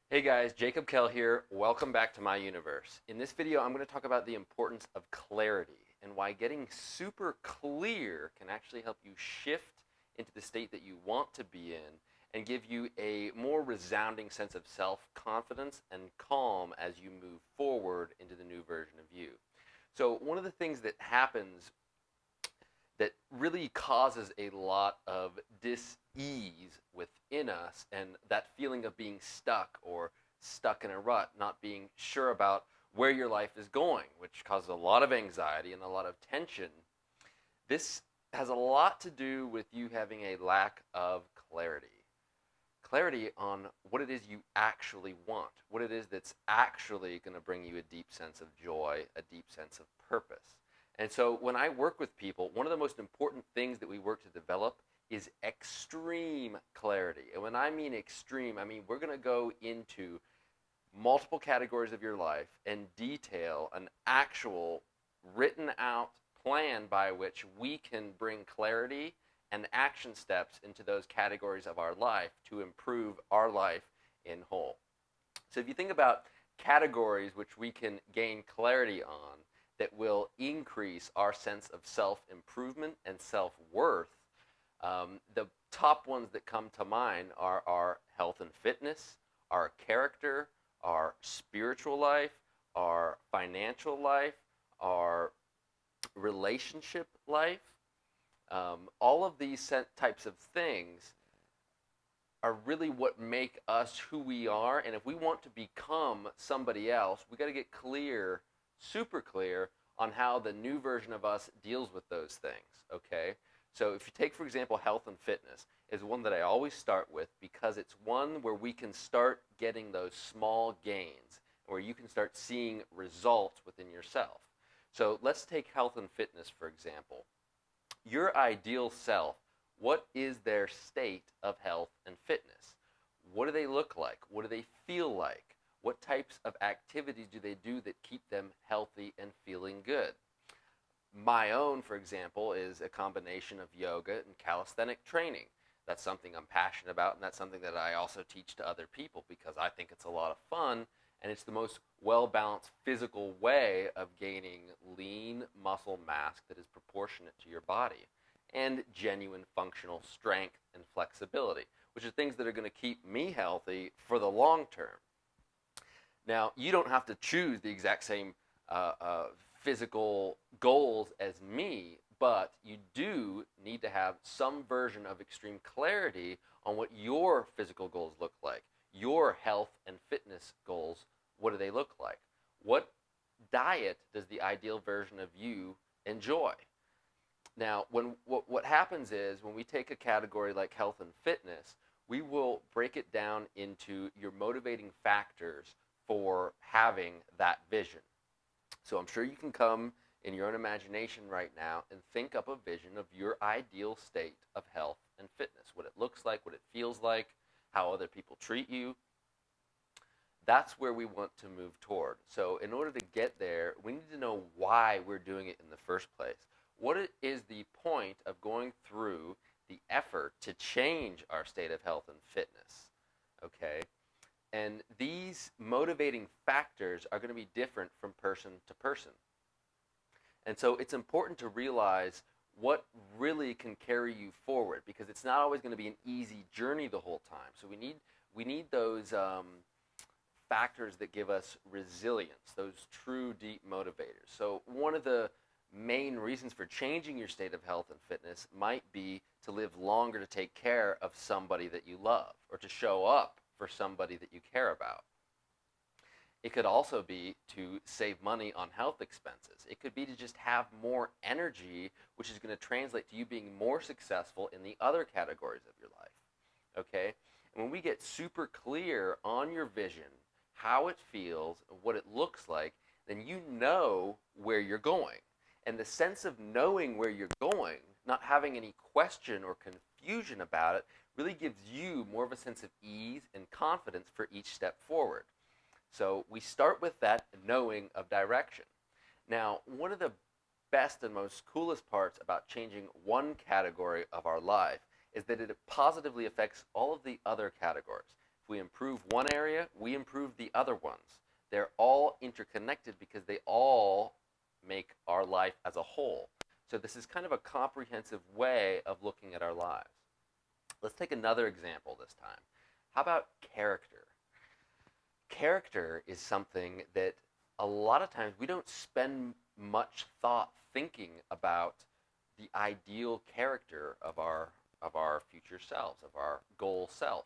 Hey guys, Jacob Kell here. Welcome back to my universe. In this video, I'm going to talk about the importance of clarity and why getting super clear can actually help you shift into the state that you want to be in and give you a more resounding sense of self-confidence and calm as you move forward into the new version of you. So one of the things that happens that really causes a lot of dis-ease within us, and that feeling of being stuck or stuck in a rut, not being sure about where your life is going, which causes a lot of anxiety and a lot of tension. This has a lot to do with you having a lack of clarity. Clarity on what it is you actually want, what it is that's actually going to bring you a deep sense of joy, a deep sense of purpose. And so when I work with people, one of the most important things that we work to develop is extreme clarity. And when I mean extreme, I mean we're going to go into multiple categories of your life and detail an actual written out plan by which we can bring clarity and action steps into those categories of our life to improve our life in whole. So if you think about categories which we can gain clarity on that will increase our sense of self-improvement and self-worth, the top ones that come to mind are our health and fitness, our character, our spiritual life, our financial life, our relationship life. All of these types of things are really what make us who we are. And if we want to become somebody else, we got to get clear, super clear, on how the new version of us deals with those things, okay? So if you take, for example, health and fitness is one that I always start with because it's one where we can start getting those small gains, where you can start seeing results within yourself. So let's take health and fitness, for example. Your ideal self, what is their state of health and fitness? What do they look like? What do they feel like? What types of activities do they do that keep them healthy and feeling good? My own, for example, is a combination of yoga and calisthenic training. That's something I'm passionate about, and that's something that I also teach to other people because I think it's a lot of fun, and it's the most well-balanced physical way of gaining lean muscle mass that is proportionate to your body, and genuine functional strength and flexibility, which are things that are going to keep me healthy for the long term. Now, you don't have to choose the exact same physical goals as me, but you do need to have some version of extreme clarity on what your physical goals look like. Your health and fitness goals, what do they look like? What diet does the ideal version of you enjoy? Now, what happens is when we take a category like health and fitness, we will break it down into your motivating factors for having that vision. So I'm sure you can come in your own imagination right now and think up a vision of your ideal state of health and fitness, what it looks like, what it feels like, how other people treat you. That's where we want to move toward. So in order to get there, we need to know why we're doing it in the first place. What is the point of going through the effort to change our state of health and fitness? Okay? And these motivating factors are going to be different from person to person. And so it's important to realize what really can carry you forward, because it's not always going to be an easy journey the whole time. So we need those factors that give us resilience, those true deep motivators. So one of the main reasons for changing your state of health and fitness might be to live longer, to take care of somebody that you love, or to show up for somebody that you care about. It could also be to save money on health expenses. It could be to just have more energy, which is going to translate to you being more successful in the other categories of your life. Okay? And when we get super clear on your vision, how it feels, what it looks like, then you know where you're going. And the sense of knowing where you're going, not having any question or confusion about it, really gives you more of a sense of ease and confidence for each step forward. So we start with that knowing of direction. Now, one of the best and most coolest parts about changing one category of our life is that it positively affects all of the other categories. If we improve one area, we improve the other ones. They're all interconnected because they all make our life as a whole. So this is kind of a comprehensive way of looking at our lives. Let's take another example this time. How about character? Character is something that a lot of times we don't spend much thought thinking about the ideal character of our future selves, of our goal self.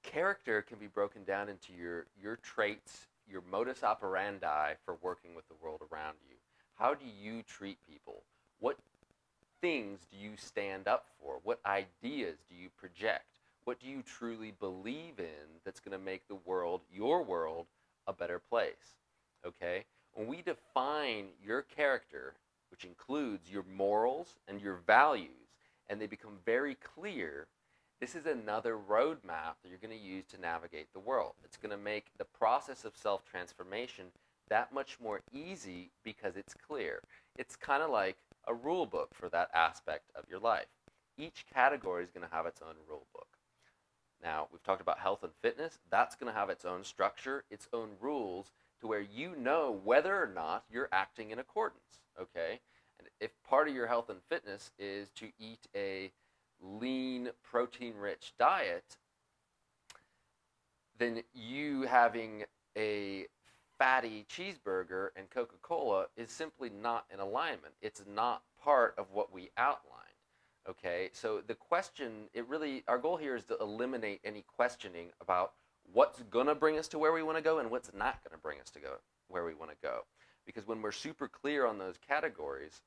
Character can be broken down into your traits, your modus operandi for working with the world around you. How do you treat people? What things do you stand up for? What ideas do you project? What do you truly believe in that's going to make the world, your world, a better place? Okay? When we define your character, which includes your morals and your values, and they become very clear, this is another roadmap that you're going to use to navigate the world. It's going to make the process of self-transformation that much more easy because it's clear. It's kind of like a rule book for that aspect of your life. Each category is going to have its own rule book. Now, we've talked about health and fitness. That's going to have its own structure, its own rules, to where you know whether or not you're acting in accordance, okay? And if part of your health and fitness is to eat a lean, protein-rich diet, then you having a fatty cheeseburger and Coca-Cola is simply not in alignment. It's not part of what we outlined. Okay, so the question, our goal here is to eliminate any questioning about what's going to bring us to where we want to go and what's not going to bring us to go where we want to go. Because when we're super clear on those categories,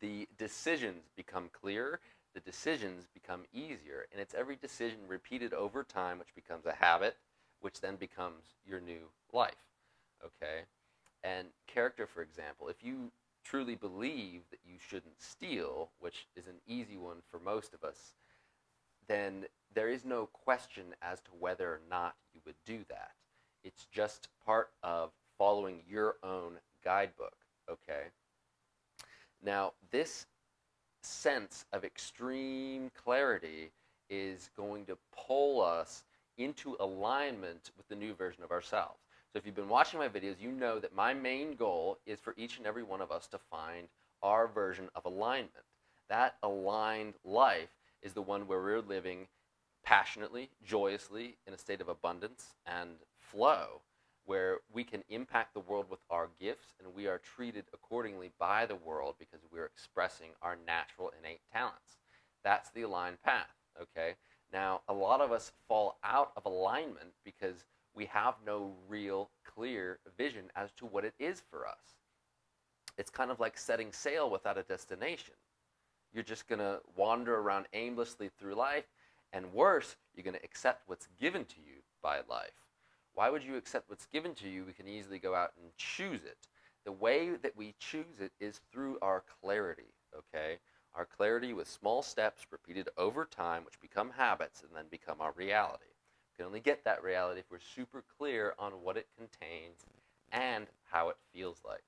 the decisions become clearer, the decisions become easier, and it's every decision repeated over time which becomes a habit, which then becomes your new life. Okay, and character, for example, if you truly believe that you shouldn't steal, which is an easy one for most of us, then there is no question as to whether or not you would do that. It's just part of following your own guidebook, okay? Now, this sense of extreme clarity is going to pull us into alignment with the new version of ourselves. So if you've been watching my videos, you know that my main goal is for each and every one of us to find our version of alignment. That aligned life is the one where we're living passionately, joyously, in a state of abundance and flow, where we can impact the world with our gifts and we are treated accordingly by the world because we're expressing our natural innate talents. That's the aligned path, okay? Now, a lot of us fall out of alignment because we have no real clear vision as to what it is for us. It's kind of like setting sail without a destination. You're just going to wander around aimlessly through life, and worse, you're going to accept what's given to you by life. Why would you accept what's given to you? We can easily go out and choose it. The way that we choose it is through our clarity, okay? Our clarity with small steps repeated over time, which become habits and then become our reality. We can only get that reality if we're super clear on what it contains and how it feels like.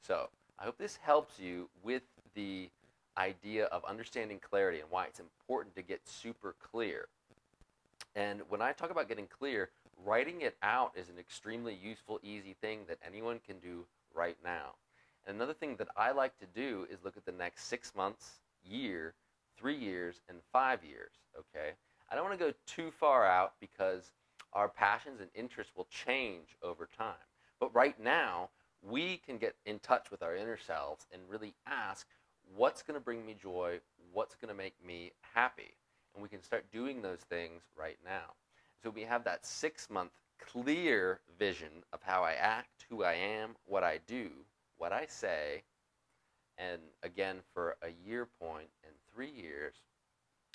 So, I hope this helps you with the idea of understanding clarity and why it's important to get super clear. And when I talk about getting clear, writing it out is an extremely useful, easy thing that anyone can do right now. And another thing that I like to do is look at the next 6 months, year, 3 years, and 5 years, okay? I don't want to go too far out because our passions and interests will change over time. But right now, we can get in touch with our inner selves and really ask, what's going to bring me joy? What's going to make me happy? And we can start doing those things right now. So we have that 6-month clear vision of how I act, who I am, what I do, what I say, and again, for a year point and 3 years,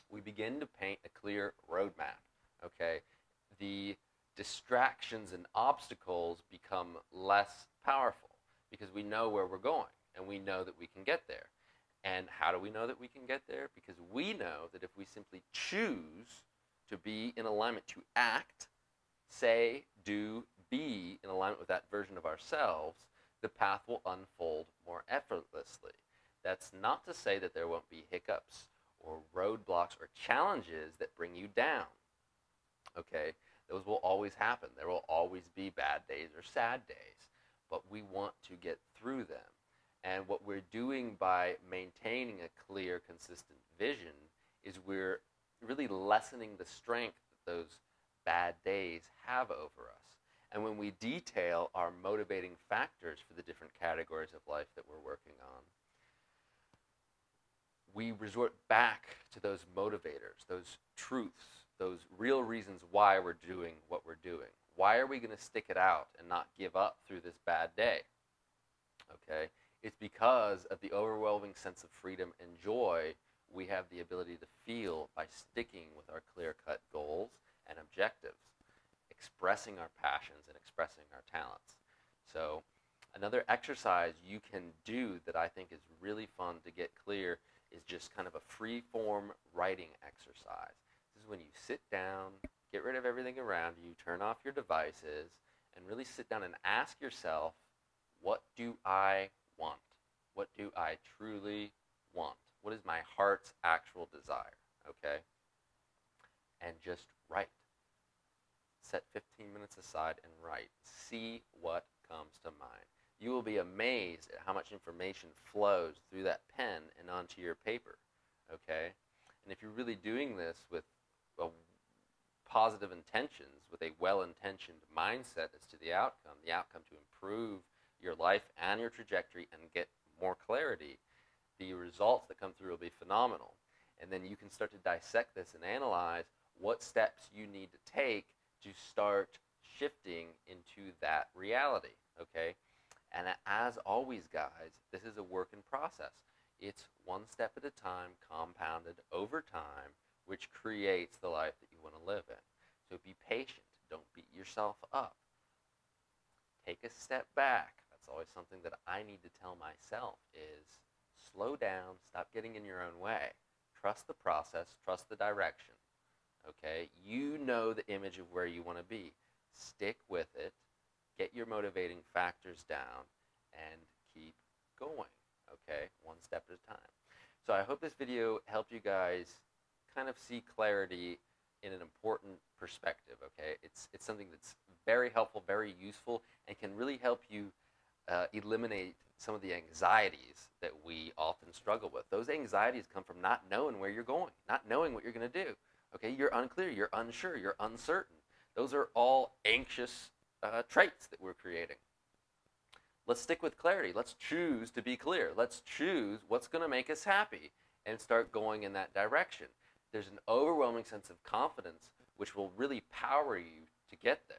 we begin to paint a clear roadmap, okay? The distractions and obstacles become less powerful because we know where we're going and we know that we can get there. And how do we know that we can get there? Because we know that if we simply choose to be in alignment, to act, say, do, be in alignment with that version of ourselves, the path will unfold more effortlessly. That's not to say that there won't be hiccups or roadblocks or challenges that bring you down. Okay? Those will always happen. There will always be bad days or sad days, but we want to get through them. And what we're doing by maintaining a clear, consistent vision is we're really lessening the strength that those bad days have over us. And when we detail our motivating factors for the different categories of life that we're working on, we resort back to those motivators, those truths, those real reasons why we're doing what we're doing. Why are we going to stick it out and not give up through this bad day? Okay? It's because of the overwhelming sense of freedom and joy we have the ability to feel by sticking with our clear-cut goals and objectives, expressing our passions and expressing our talents. So another exercise you can do that I think is really fun to get clear is just kind of a free-form writing exercise. This is when you sit down, get rid of everything around you, turn off your devices, and really sit down and ask yourself, what do I want? What do I truly want? What is my heart's actual desire? Okay? And just write. Set 15 minutes aside and write. See what comes to mind. You will be amazed at how much information flows through that pen and onto your paper. Okay? And if you're really doing this with positive intentions, with a well-intentioned mindset as to the outcome to improve your life and your trajectory and get more clarity, the results that come through will be phenomenal. And then you can start to dissect this and analyze what steps you need to take to start shifting into that reality, okay? And as always, guys, this is a work in process. It's one step at a time, compounded over time, which creates the life that you want to live in. So be patient. Don't beat yourself up. Take a step back. That's always something that I need to tell myself is slow down, stop getting in your own way. Trust the process, trust the direction. Okay? You know the image of where you want to be. Stick with it, get your motivating factors down, and keep going. Okay? One step at a time. So I hope this video helped you guys kind of see clarity in an important perspective. Okay? It's something that's very helpful, very useful, and can really help you eliminate some of the anxieties that we often struggle with. Those anxieties come from not knowing where you're going, not knowing what you're going to do. Okay, you're unclear, you're unsure, you're uncertain. Those are all anxious traits that we're creating. Let's stick with clarity. Let's choose to be clear. Let's choose what's going to make us happy and start going in that direction. There's an overwhelming sense of confidence which will really power you to get there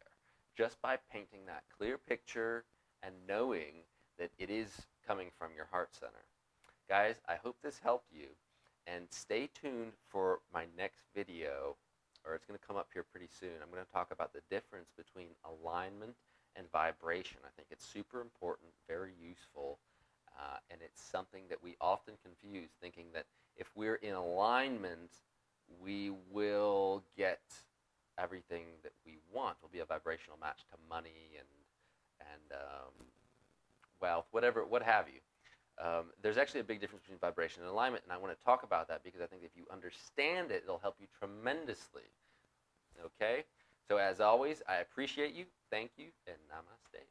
just by painting that clear picture and knowing that it is coming from your heart center. Guys, I hope this helped you, and stay tuned for my next video, or it's going to come up here pretty soon. I'm going to talk about the difference between alignment and vibration. I think it's super important, very useful, and it's something that we often confuse, thinking that if we're in alignment, we will get everything that we want. We'll be a vibrational match to money and wealth, whatever, what have you. There's actually a big difference between vibration and alignment, and I want to talk about that because I think if you understand it, it'll help you tremendously. Okay? So as always, I appreciate you, thank you, and namaste.